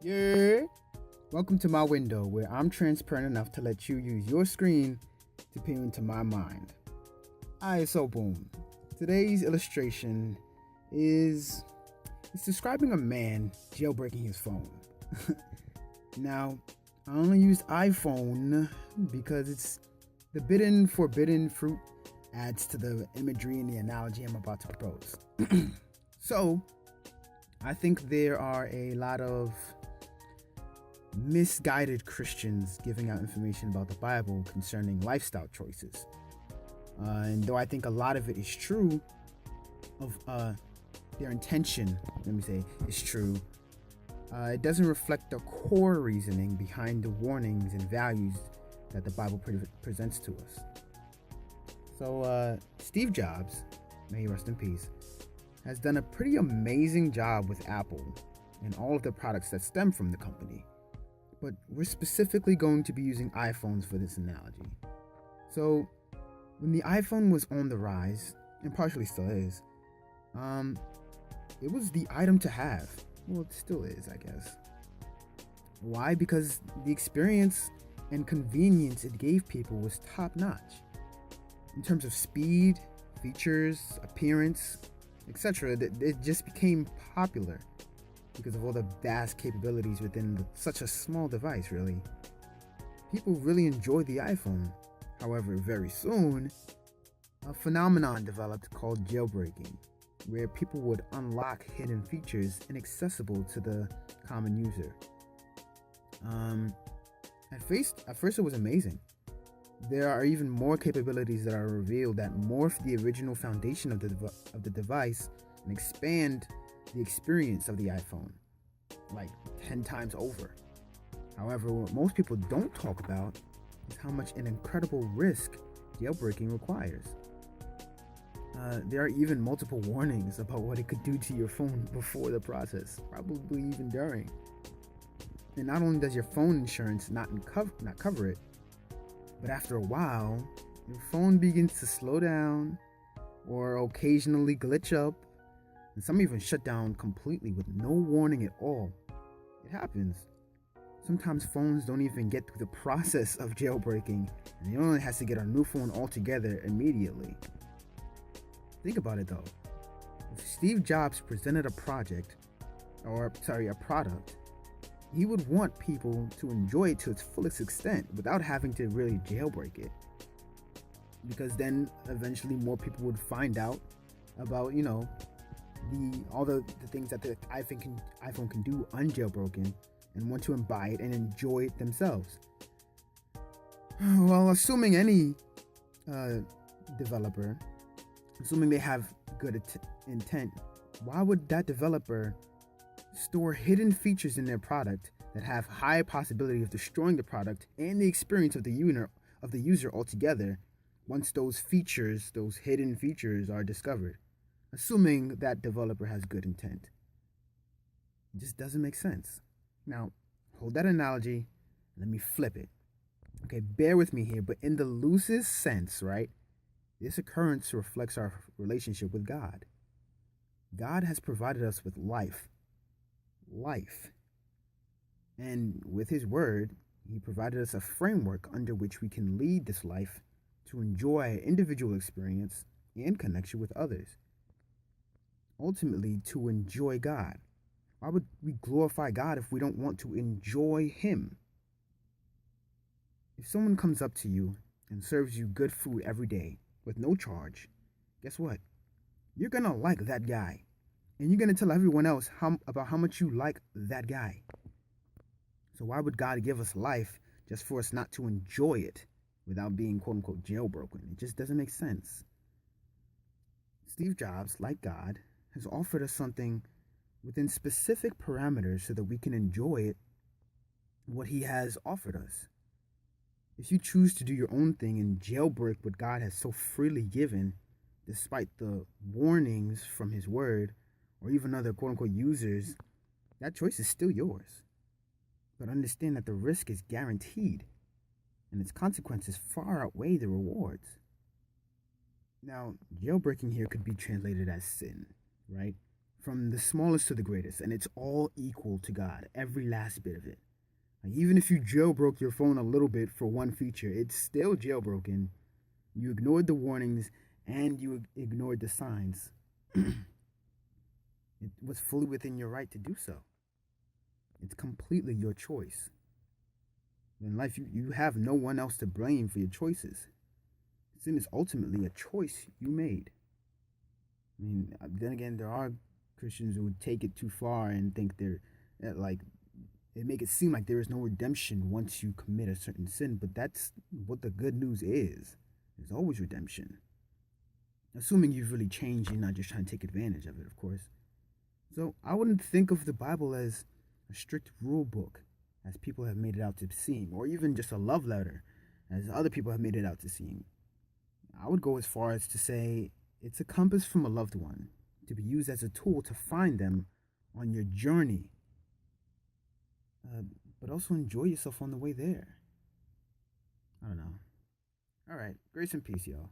Yeah. Welcome to my window where I'm transparent enough to let you use your screen to peer into my mind. Alright, so boom. Today's illustration is it's describing a man jailbreaking his phone. Now, I only used iPhone because it's the forbidden fruit adds to the imagery and the analogy I'm about to propose. So, I think there are a lot of misguided Christians giving out information about the Bible concerning lifestyle choices. And though I think a lot of it is true, of their intention, let me say, is true, it doesn't reflect the core reasoning behind the warnings and values that the Bible presents to us. So, Steve Jobs, may he rest in peace, has done a pretty amazing job with Apple and all of the products that stem from the company. But we're specifically going to be using iPhones for this analogy. So, when the iPhone was on the rise, and partially still is, it was the item to have. Well, it still is, I guess. Why? Because the experience and convenience it gave people was top notch. In terms of speed, features, appearance, etc., it just became popular because of all the vast capabilities within such a small device, really. People really enjoyed the iPhone. However, very soon, a phenomenon developed called jailbreaking, where people would unlock hidden features inaccessible to the common user. At first it was amazing. There are even more capabilities that are revealed that morph the original foundation of the device and expand the experience of the iPhone like 10 times over. However, what most people don't talk about is how much an incredible risk jailbreaking requires. There are even multiple warnings about what it could do to your phone before the process, probably even during. And not only does your phone insurance not cover it, but after a while, your phone begins to slow down or occasionally glitch up, and some even shut down completely with no warning at all. It happens. Sometimes phones don't even get through the process of jailbreaking, and the owner has to get a new phone altogether immediately. Think about it though. If Steve Jobs presented a product, he would want people to enjoy it to its fullest extent without having to really jailbreak it. Because then eventually more people would find out about, all the things that the iPhone can do unjailbroken and want to buy it and enjoy it themselves. Well, assuming any developer, assuming they have good intent, why would that developer store hidden features in their product that have high possibility of destroying the product and the experience of the user altogether once those hidden features are discovered? Assuming that developer has good intent. It just doesn't make sense. Now, hold that analogy, let me flip it. Okay, bear with me here, but in the loosest sense, right? This occurrence reflects our relationship with God. God has provided us with life. And with His Word, He provided us a framework under which we can lead this life to enjoy individual experience and connection with others. Ultimately, to enjoy God. Why would we glorify God if we don't want to enjoy Him? If someone comes up to you and serves you good food every day with no charge, guess what? You're gonna like that guy. And you're gonna tell everyone else about how much you like that guy. So why would God give us life just for us not to enjoy it without being quote unquote jailbroken? It just doesn't make sense. Steve Jobs, like God, has offered us something within specific parameters so that we can enjoy it, what He has offered us. If you choose to do your own thing and jailbreak what God has so freely given, despite the warnings from His Word or even other quote-unquote users, that choice is still yours. But understand that the risk is guaranteed and its consequences far outweigh the rewards. Now, jailbreaking here could be translated as sin, right? from the smallest to the greatest, and it's all equal to God, every last bit of it. Like, even if you jailbroke your phone a little bit for one feature, it's still jailbroken. You ignored the warnings and you ignored the signs. It was fully within your right to do so. It's completely your choice. In life, you have no one else to blame for your choices. Sin is ultimately a choice you made. I mean, then again, there are Christians who would take it too far and think like, they make it seem like there is no redemption once you commit a certain sin, but that's what the good news is. There's always redemption. Assuming you've really changed, you're not just trying to take advantage of it, of course. So I wouldn't think of the Bible as a strict rule book, as people have made it out to seem, or even just a love letter, as other people have made it out to seem. I would go as far as to say it's a compass from a loved one, to be used as a tool to find them on your journey, but also enjoy yourself on the way there. I don't know. All right, grace and peace, y'all.